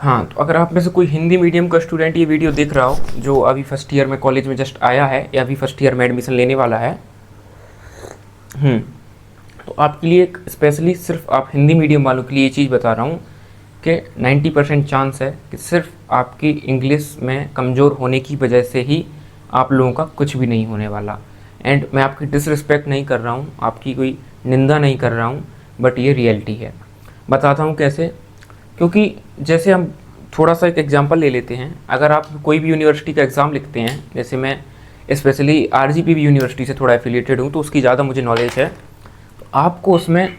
हाँ, तो अगर आप में से कोई हिंदी मीडियम का स्टूडेंट ये वीडियो देख रहा हो, जो अभी फर्स्ट ईयर में कॉलेज में जस्ट आया है या अभी फर्स्ट ईयर में एडमिशन लेने वाला है, तो आपके लिए एक स्पेशली सिर्फ आप हिंदी मीडियम वालों के लिए ये चीज़ बता रहा हूँ कि 90% चांस है कि सिर्फ आपकी इंग्लिश में कमज़ोर होने की वजह से ही आप लोगों का कुछ भी नहीं होने वाला। एंड मैं आपकी डिसरिस्पेक्ट नहीं कर रहा हूँ, आपकी कोई निंदा नहीं कर रहा हूँ, बट ये रियलिटी है। बताता हूँ कैसे। क्योंकि जैसे हम थोड़ा सा एक एग्जांपल ले लेते हैं, अगर आप कोई भी यूनिवर्सिटी का एग्ज़ाम लिखते हैं, जैसे मैं स्पेशली आरजीपी यूनिवर्सिटी से थोड़ा एफिलिएटेड हूँ तो उसकी ज़्यादा मुझे नॉलेज है। तो आपको उसमें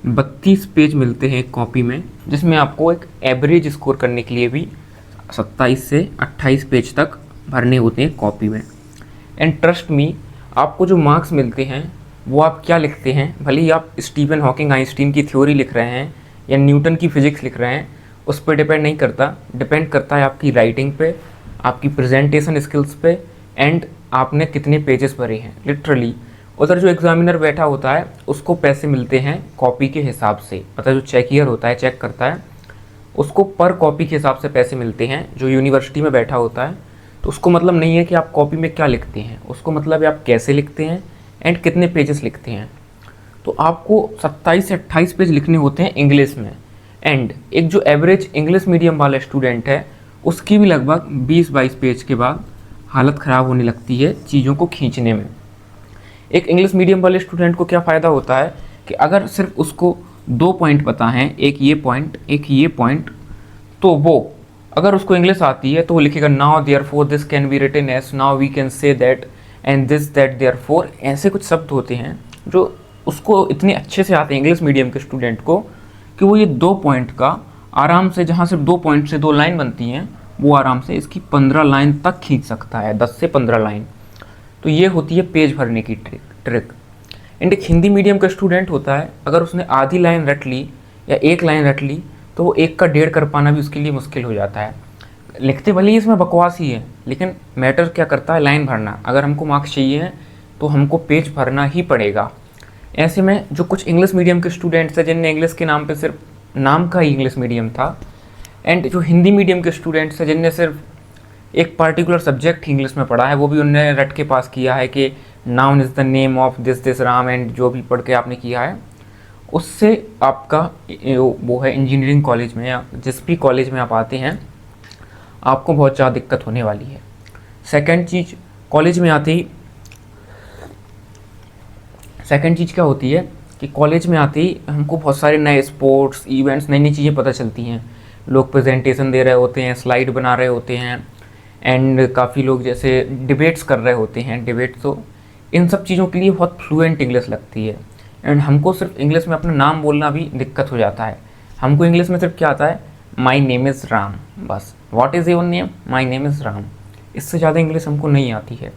32 पेज मिलते हैं एक कॉपी में, जिसमें आपको एक एवरेज स्कोर करने के लिए भी 27 से 28 पेज तक भरने होते हैं कॉपी में। एंड ट्रस्ट मी, आपको जो मार्क्स मिलते हैं वो आप क्या लिखते हैं, भले ही आप स्टीफन हॉकिंग आइंस्टीन की थ्योरी लिख रहे हैं या न्यूटन की फिजिक्स लिख रहे हैं, उस पर डिपेंड नहीं करता। डिपेंड करता है आपकी राइटिंग पे, आपकी प्रेजेंटेशन स्किल्स पे, एंड आपने कितने पेजेस भरे हैं। लिटरली उधर जो एग्जामिनर बैठा होता है उसको पैसे मिलते हैं कॉपी के हिसाब से, मतलब जो चेकियर होता है, चेक करता है, उसको पर कॉपी के हिसाब से पैसे मिलते हैं। जो यूनिवर्सिटी में बैठा होता है तो उसको मतलब नहीं है कि आप कॉपी में क्या लिखते हैं, उसको मतलब है आप कैसे लिखते हैं एंड कितने पेजेस लिखते हैं। तो आपको 27 से 28 पेज लिखने होते हैं इंग्लिश में। एंड एक जो एवरेज इंग्लिश मीडियम वाला स्टूडेंट है उसकी भी लगभग 20-22 पेज के बाद हालत ख़राब होने लगती है चीज़ों को खींचने में। एक इंग्लिश मीडियम वाले स्टूडेंट को क्या फ़ायदा होता है कि अगर सिर्फ उसको 2 पॉइंट पता हैं, एक ये पॉइंट एक ये पॉइंट, तो वो अगर उसको इंग्लिश आती है तो वो लिखेगा now therefore this can be written as, now we can say that, and this that therefore. ऐसे कुछ शब्द होते हैं जो उसको इतने अच्छे से आते हैं इंग्लिश मीडियम के स्टूडेंट को कि वो ये 2 पॉइंट का आराम से, जहाँ सिर्फ 2 पॉइंट से 2 लाइन बनती हैं, वो आराम से इसकी 15 लाइन तक खींच सकता है, 10 से 15 लाइन। तो ये होती है पेज भरने की ट्रिक। एंड एक हिंदी मीडियम का स्टूडेंट होता है, अगर उसने आधी लाइन रट ली या एक लाइन रट ली तो वो 1 का 1.5 कर पाना भी उसके लिए मुश्किल हो जाता है। लिखते भले ही इसमें बकवास ही है, लेकिन मैटर क्या करता है, लाइन भरना। अगर हमको मार्क्स चाहिए हैं तो हमको पेज भरना ही पड़ेगा। ऐसे में जो कुछ इंग्लिश मीडियम के स्टूडेंट्स हैं जिनने इंग्लिश के नाम पे सिर्फ नाम का ही इंग्लिश मीडियम था, एंड जो हिंदी मीडियम के स्टूडेंट्स हैं जिनने सिर्फ एक पार्टिकुलर सब्जेक्ट इंग्लिश में पढ़ा है, वो भी उनने रट के पास किया है कि noun is the name of this this Ram, and जो भी पढ़ के आपने किया है, उससे आपका वो है इंजीनियरिंग कॉलेज में या जिस भी कॉलेज में आप आते हैं आपको बहुत ज़्यादा दिक्कत होने वाली है। सेकंड चीज़, कॉलेज में आते ही सेकंड चीज़ क्या होती है कि कॉलेज में आते ही हमको बहुत सारे नए स्पोर्ट्स इवेंट्स, नई नई चीज़ें पता चलती हैं। लोग प्रेजेंटेशन दे रहे होते हैं, स्लाइड बना रहे होते हैं, एंड काफ़ी लोग जैसे डिबेट्स कर रहे होते हैं। डिबेट तो इन सब चीज़ों के लिए बहुत फ्लुएंट इंग्लिश लगती है। एंड हमको सिर्फ इंग्लिश में अपना नाम बोलना भी दिक्कत हो जाता है। हमको इंग्लिश में सिर्फ क्या आता है, माई नेम इज़ राम, बस। What is your name, my name is Ram. इससे ज़्यादा इंग्लिश हमको नहीं आती है।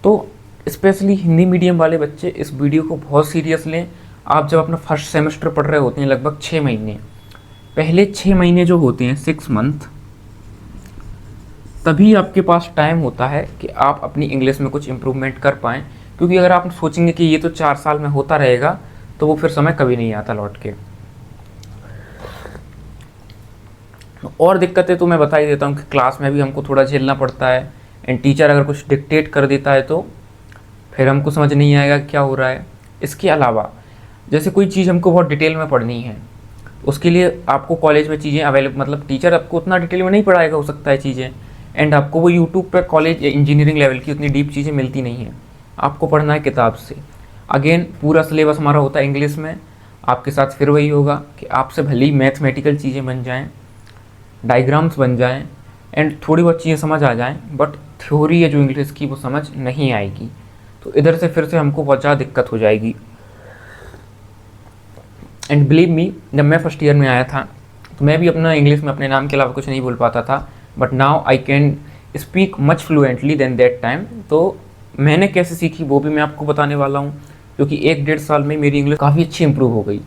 तो स्पेशली हिंदी मीडियम वाले बच्चे इस वीडियो को बहुत सीरियस लें। आप जब अपना फर्स्ट सेमेस्टर पढ़ रहे होते हैं, लगभग 6 महीने, पहले 6 महीने जो होते हैं, 6 मंथ, तभी आपके पास टाइम होता है कि आप अपनी इंग्लिश में कुछ इम्प्रूवमेंट कर पाएँ। क्योंकि अगर आप सोचेंगे कि ये तो 4 साल में होता रहेगा, तो वो फिर समय कभी नहीं आता लौट के। और दिक्कतें तो मैं बता ही देता हूँ कि क्लास में भी हमको थोड़ा झेलना पड़ता है, एंड टीचर अगर कुछ डिक्टेट कर देता है तो फिर हमको समझ नहीं आएगा क्या हो रहा है। इसके अलावा जैसे कोई चीज़ हमको बहुत डिटेल में पढ़नी है, उसके लिए आपको कॉलेज में चीज़ें अवेलेबल, मतलब टीचर आपको उतना डिटेल में नहीं पढ़ाएगा हो सकता है चीज़ें, एंड आपको वो यूट्यूब पर कॉलेज या इंजीनियरिंग लेवल की उतनी डीप चीज़ें मिलती नहीं हैं। आपको पढ़ना है किताब से। अगेन पूरा सिलेबस हमारा होता है इंग्लिश में। आपके साथ फिर वही होगा कि आपसे भले ही मैथमेटिकल चीज़ें बन जाएँ, डायग्राम्स बन जाएँ, एंड थोड़ी बहुत चीज़ें समझ आ जाएँ, बट थ्योरी है जो इंग्लिश की वो समझ नहीं आएगी। तो इधर से फिर से हमको बहुत ज़्यादा दिक्कत हो जाएगी। एंड बिलीव मी, जब मैं फर्स्ट ईयर में आया था तो मैं भी अपना इंग्लिश में अपने नाम के अलावा कुछ नहीं बोल पाता था, but now I can speak much fluently then that time. तो मैंने कैसे सीखी वो भी मैं आपको बताने वाला हूँ, क्योंकि 1-1.5 साल में मेरी इंग्लिश काफ़ी अच्छी इंप्रूव हो गई।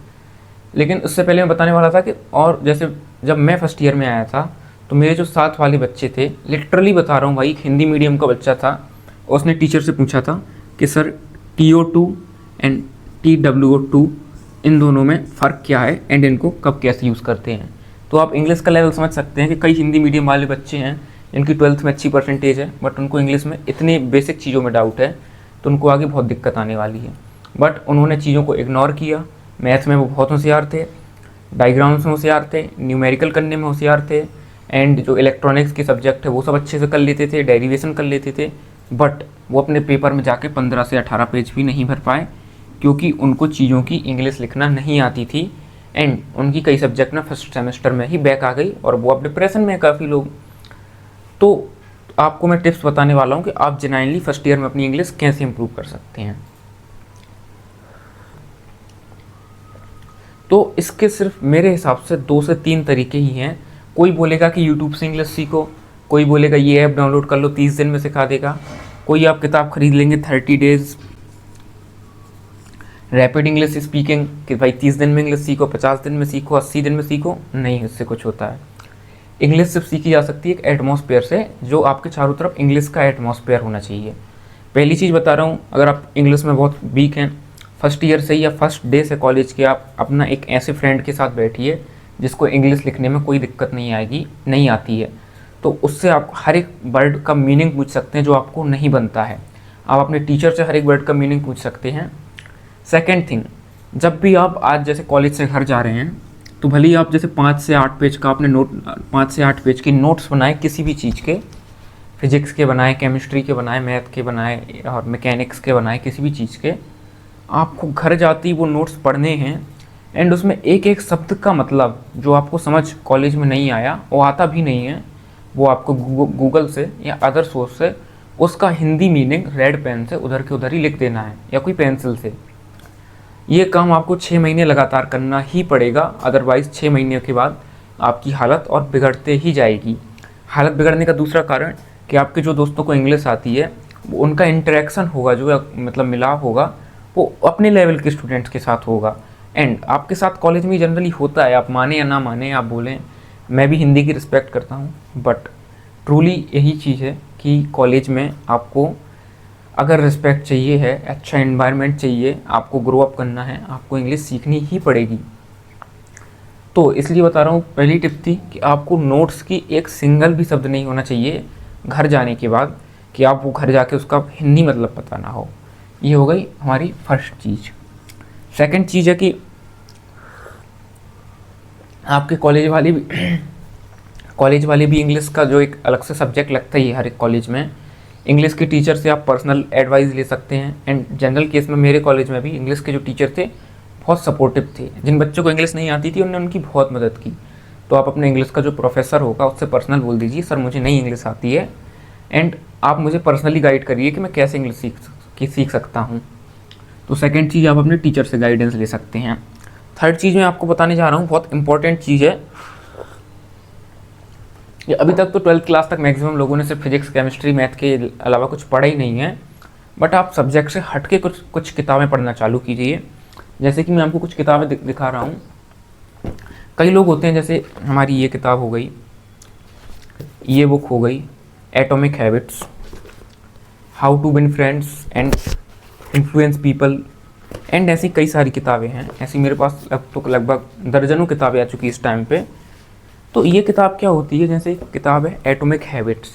लेकिन उससे पहले मैं बताने वाला था कि, और जैसे जब मैं फर्स्ट ईयर में आया था तो मेरे जो साथ वाले बच्चे थे, लिटरली बता रहा हूँ भाई, हिंदी मीडियम का बच्चा था, उसने टीचर से पूछा था कि सर TO2 एंड TWO2 इन दोनों में फ़र्क क्या है, एंड इनको कब कैसे यूज़ करते हैं। तो आप इंग्लिश का लेवल समझ सकते हैं कि कई हिंदी मीडियम वाले बच्चे हैं जिनकी 12th में अच्छी परसेंटेज है, बट उनको इंग्लिश में इतनी बेसिक चीज़ों में डाउट है, तो उनको आगे बहुत दिक्कत आने वाली है। बट उन्होंने चीज़ों को इग्नोर किया। मैथ्स में वो बहुत होशियार थे, डायग्राम्स में होशियार थे, न्यूमेरिकल करने में होशियार थे, एंड जो इलेक्ट्रॉनिक्स के सब्जेक्ट है वो सब अच्छे से कर लेते थे, डेरिवेशन कर लेते थे। बट वो अपने पेपर में जाके 15 से 18 पेज भी नहीं भर पाए, क्योंकि उनको चीज़ों की इंग्लिश लिखना नहीं आती थी, एंड उनकी कई सब्जेक्ट ना फर्स्ट सेमेस्टर में ही बैक आ गई, और वो अब डिप्रेशन में है काफ़ी लोग। तो आपको मैं टिप्स बताने वाला हूँ कि आप जेन्युइनली फर्स्ट ईयर में अपनी इंग्लिश कैसे इंप्रूव कर सकते हैं। तो इसके सिर्फ मेरे हिसाब से 2 से 3 तरीके ही हैं। कोई बोलेगा कि यूट्यूब से इंग्लिश सीखो, कोई बोलेगा ये ऐप डाउनलोड कर लो 30 दिन में सिखा देगा, कोई आप किताब खरीद लेंगे 30 डेज रैपिड इंग्लिश स्पीकिंग कि भाई 30 दिन में इंग्लिश सीखो, 50 दिन में सीखो, 80 दिन में सीखो। नहीं, इससे कुछ होता है। इंग्लिश सिर्फ सीखी जा सकती है एक एटमॉस्फेयर से, जो आपके चारों तरफ इंग्लिश का एटमॉस्फेयर होना चाहिए। पहली चीज़ बता रहा हूँ, अगर आप इंग्लिश में बहुत वीक हैं, फर्स्ट ईयर से या फर्स्ट डे से कॉलेज के आप अपना एक ऐसे फ्रेंड के साथ बैठिए जिसको इंग्लिश लिखने में कोई दिक्कत नहीं आती है, तो उससे आप हर एक वर्ड का मीनिंग पूछ सकते हैं जो आपको नहीं बनता है। आप अपने टीचर से हर एक वर्ड का मीनिंग पूछ सकते हैं। सेकेंड थिंग, जब भी आप आज जैसे कॉलेज से घर जा रहे हैं, तो भले ही आप जैसे 5 से 8 पेज का आपने 5 से 8 पेज की नोट्स बनाए किसी भी चीज़ के, फिजिक्स के बनाए, केमिस्ट्री के बनाए, मैथ के बनाए और मैकेनिक्स के बनाए, किसी भी चीज़ के, आपको घर जाते ही वो नोट्स पढ़ने हैं, एंड उसमें एक एक शब्द का मतलब जो आपको समझ कॉलेज में नहीं आया, वो आता भी नहीं है, वो आपको गूगल से या अदर सोर्स से उसका हिंदी मीनिंग रेड पेन से उधर के उधर ही लिख देना है, या कोई पेंसिल से। ये काम आपको 6 महीने लगातार करना ही पड़ेगा, अदरवाइज़ 6 महीने के बाद आपकी हालत और बिगड़ते ही जाएगी। हालत बिगड़ने का दूसरा कारण कि आपके जो दोस्तों को इंग्लिश आती है, उनका इंटरेक्शन होगा, जो मतलब मिलाप होगा, वो अपने लेवल के स्टूडेंट्स के साथ होगा, एंड आपके साथ कॉलेज में जनरली होता है, आप माने या ना माने, आप बोलें। मैं भी हिंदी की रिस्पेक्ट करता हूँ, बट ट्रूली यही चीज़ है कि कॉलेज में आपको अगर रिस्पेक्ट चाहिए है, अच्छा एनवायरनमेंट चाहिए, आपको ग्रो अप करना है, आपको इंग्लिश सीखनी ही पड़ेगी। तो इसलिए बता रहा हूँ, पहली टिप थी कि आपको नोट्स की एक सिंगल भी शब्द नहीं होना चाहिए घर जाने के बाद, कि आप वो घर जाके उसका हिंदी मतलब पता ना हो। ये हो गई हमारी फर्स्ट चीज़। सेकंड चीज़ है कि आपके कॉलेज वाले भी इंग्लिश का जो एक अलग से सब्जेक्ट लगता ही है हर एक कॉलेज में, इंग्लिश के टीचर से आप पर्सनल एडवाइस ले सकते हैं। एंड जनरल केस में मेरे कॉलेज में भी इंग्लिश के जो टीचर थे बहुत सपोर्टिव थे, जिन बच्चों को इंग्लिश नहीं आती थी उन्होंने उनकी बहुत मदद की। तो आप अपने इंग्लिश का जो प्रोफेसर होगा उससे पर्सनल बोल दीजिए, सर मुझे नहीं इंग्लिश आती है, एंड आप मुझे पर्सनली गाइड करिए कि मैं कैसे इंग्लिश सीख सकता हूँ। तो सेकंड चीज़, आप अपने टीचर से गाइडेंस ले सकते हैं। थर्ड चीज़ मैं आपको बताने जा रहा हूँ, बहुत इंपॉर्टेंट चीज़ है। ये अभी तक तो 12th क्लास तक मैक्सिमम लोगों ने सिर्फ फिजिक्स, केमिस्ट्री, मैथ के अलावा कुछ पढ़ा ही नहीं है, बट आप सब्जेक्ट से हट के कुछ किताबें पढ़ना चालू कीजिए। जैसे कि मैं आपको कुछ किताबें दिखा रहा हूँ। कई लोग होते हैं, जैसे हमारी ये किताब हो गई, ये बुक हो गई atomic habits, how to win friends and influence people, and ऐसी कई सारी किताबें हैं। ऐसी मेरे पास तो लगभग दर्जनों किताबें आ चुकी इस टाइम पे। तो ये किताब क्या होती है, जैसे किताब है एटॉमिक हैबिट्स,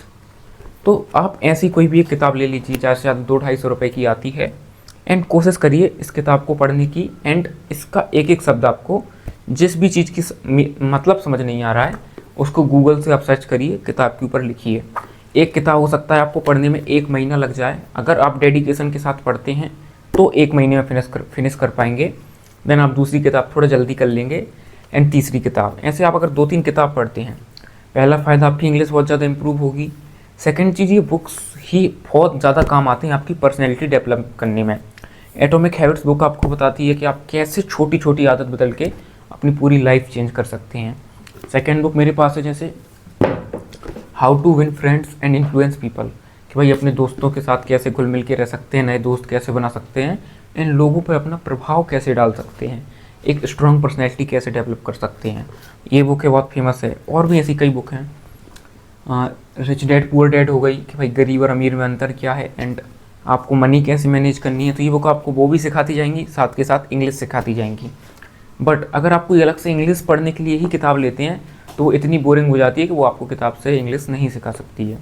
तो आप ऐसी कोई भी एक किताब ले लीजिए, ज़्यादा से ज़्यादा 200-250 रुपये की आती है, एंड कोशिश करिए इस किताब को पढ़ने की, एंड इसका एक एक शब्द आपको, जिस भी चीज़ की मतलब समझ नहीं आ रहा है उसको गूगल से आप सर्च करिए, किताब के ऊपर लिखिए। एक किताब हो सकता है आपको पढ़ने में 1 महीना लग जाए, अगर आप डेडिकेशन के साथ पढ़ते हैं तो 1 महीने में फिनिश कर पाएंगे। देन आप दूसरी किताब थोड़ा जल्दी कर लेंगे, एंड तीसरी किताब, ऐसे आप अगर 2-3 किताब पढ़ते हैं, पहला फ़ायदा आपकी इंग्लिश बहुत ज़्यादा इंप्रूव होगी। सेकंड चीज़, ये बुक्स ही बहुत ज़्यादा काम आते हैं आपकी पर्सनैलिटी डेवलप करने में। एटॉमिक हैबिट्स बुक आपको बताती है कि आप कैसे छोटी छोटी आदत बदल के अपनी पूरी लाइफ चेंज कर सकते हैं। सेकंड बुक मेरे पास है जैसे how to win friends and influence people, कि भाई अपने दोस्तों के साथ कैसे घुल मिल के रह सकते हैं, नए दोस्त कैसे बना सकते हैं, इन लोगों पर अपना प्रभाव कैसे डाल सकते हैं, एक स्ट्रॉन्ग पर्सनैलिटी कैसे डेवलप कर सकते हैं। ये बुक है, बहुत फेमस है। और भी ऐसी कई बुक हैं, रिच डैड पुअर डैड हो गई, कि भाई गरीब और अमीर में अंतर क्या है, एंड आपको मनी कैसे मैनेज करनी है। तो ये बुक आपको वो भी सिखाती जाएंगी, साथ के साथ इंग्लिश सिखाती जाएंगी। बट अगर आप कोई अलग से इंग्लिश पढ़ने के लिए ही किताब लेते हैं तो वो इतनी बोरिंग हो जाती है कि वो आपको किताब से इंग्लिश नहीं सिखा सकती है।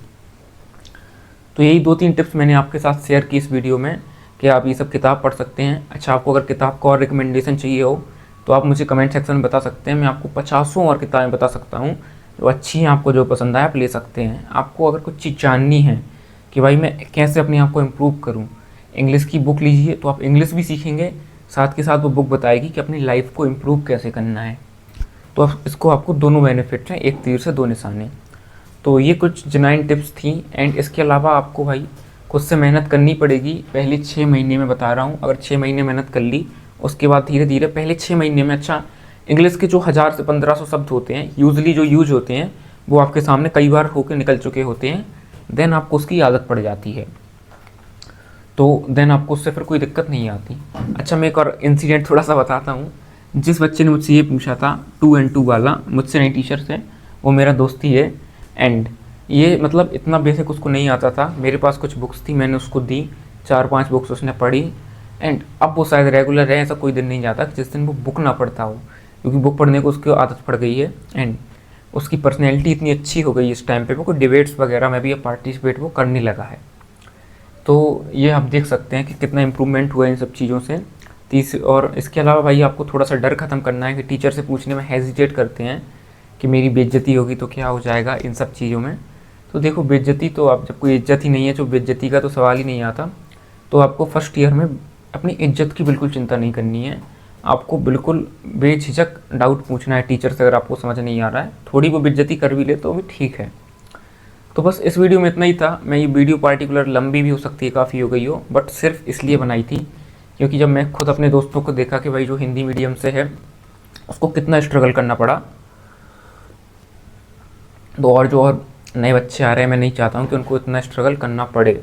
तो यही 2-3 टिप्स मैंने आपके साथ शेयर की इस वीडियो में कि आप ये सब किताब पढ़ सकते हैं। अच्छा, आपको अगर किताब का और रिकमेंडेशन चाहिए हो तो आप मुझे कमेंट सेक्शन में बता सकते हैं। मैं आपको 50 और किताबें बता सकता हूँ जो अच्छी हैं, आपको जो पसंद आए आप ले सकते हैं। आपको अगर कुछ चीज़ जाननी है कि भाई मैं कैसे अपने आप को इम्प्रूव करूँ, इंग्लिश की बुक लीजिए तो आप इंग्लिश भी सीखेंगे, साथ के साथ वो बुक बताएगी कि अपनी लाइफ को इम्प्रूव कैसे करना है। तो इसको आपको दोनों बेनिफिट हैं, एक तीर से दो निशाने। तो ये कुछ जेन्युइन टिप्स थी। एंड इसके अलावा आपको भाई खुद से मेहनत करनी पड़ेगी। पहले 6 महीने में बता रहा हूँ, अगर 6 महीने मेहनत कर ली उसके बाद धीरे धीरे पहले 6 महीने में अच्छा इंग्लिश के जो 1000 से 1500 शब्द होते हैं यूजली जो यूज होते हैं वो आपके सामने कई बार होकर निकल चुके होते हैं, देन आपको उसकी आदत पड़ जाती है। तो देन आपको उससे फिर कोई दिक्कत नहीं आती। अच्छा, मैं एक और इंसिडेंट थोड़ा सा बताता हूँ। जिस बच्चे ने मुझसे ये पूछा था 2 and 2 वाला, मुझसे नहीं टीचर से, वो मेरा दोस्त ही है। एंड ये मतलब इतना बेसिक उसको नहीं आता था। मेरे पास कुछ बुक्स थी, मैंने उसको दी, 4-5 बुक्स उसने पढ़ी। एंड अब वो शायद रेगुलर है, ऐसा कोई दिन नहीं जाता जिस दिन वो बुक ना पढ़ता हो, क्योंकि बुक पढ़ने को उसकी आदत पड़ गई है। एंड उसकी पर्सनैलिटी इतनी अच्छी हो गई इस टाइम पे, वो कोई डिबेट्स वगैरह में भी अब पार्टिसिपेट वो करने लगा है। तो ये आप देख सकते हैं कि कितना इम्प्रूवमेंट हुआ है इन सब चीज़ों से। और इसके अलावा भाई आपको थोड़ा सा डर ख़त्म करना है कि टीचर से पूछने में हेजिटेट करते हैं कि मेरी बेइज्जती होगी तो क्या हो जाएगा इन सब चीज़ों में। तो देखो, बेइज्जती तो आप, जब कोई इज्जत ही नहीं है तो बेइज्जती का तो सवाल ही नहीं आता। तो आपको फर्स्ट ईयर में अपनी इज्जत की बिल्कुल चिंता नहीं करनी है। आपको बिल्कुल बेझिझक डाउट पूछना है टीचर से, अगर आपको समझ नहीं आ रहा है। थोड़ी वो बेइज्जती कर भी ले तो भी ठीक है। तो बस इस वीडियो में इतना ही था। मैं ये वीडियो पार्टिकुलर लंबी भी हो सकती है, काफ़ी हो गई हो, बट सिर्फ इसलिए बनाई थी क्योंकि जब मैं खुद अपने दोस्तों को देखा कि भाई जो हिंदी मीडियम से है उसको कितना स्ट्रगल करना पड़ा, तो और जो और नए बच्चे आ रहे हैं मैं नहीं चाहता हूँ कि उनको इतना स्ट्रगल करना पड़े।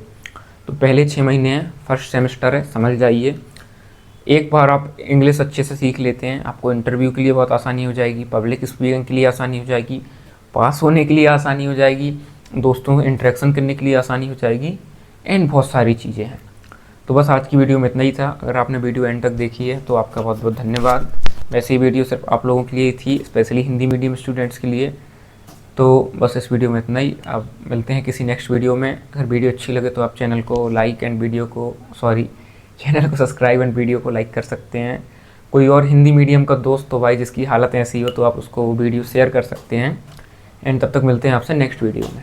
तो पहले 6 महीने हैं, फर्स्ट सेमेस्टर है, समझ जाइए। एक बार आप इंग्लिश अच्छे से सीख लेते हैं, आपको इंटरव्यू के लिए बहुत आसानी हो जाएगी, पब्लिक स्पीकिंग के लिए आसानी हो जाएगी, पास होने के लिए आसानी हो जाएगी, दोस्तों से इंटरेक्शन करने के लिए आसानी हो जाएगी, एंड बहुत सारी चीज़ें हैं। तो बस आज की वीडियो में इतना ही था। अगर आपने वीडियो एंड तक देखी है तो आपका बहुत बहुत धन्यवाद। वैसे ही वीडियो सिर्फ आप लोगों के लिए थी, स्पेशली हिंदी मीडियम स्टूडेंट्स के लिए। तो बस इस वीडियो में इतना ही। अब मिलते हैं किसी नेक्स्ट वीडियो में। अगर वीडियो अच्छी लगे तो आप चैनल को लाइक एंड चैनल को सब्सक्राइब एंड वीडियो को लाइक कर सकते हैं। कोई और हिंदी मीडियम का दोस्त हो भाई जिसकी हालत ऐसी हो तो आप उसको वीडियो शेयर कर सकते हैं। एंड तब तक मिलते हैं आपसे नेक्स्ट वीडियो में।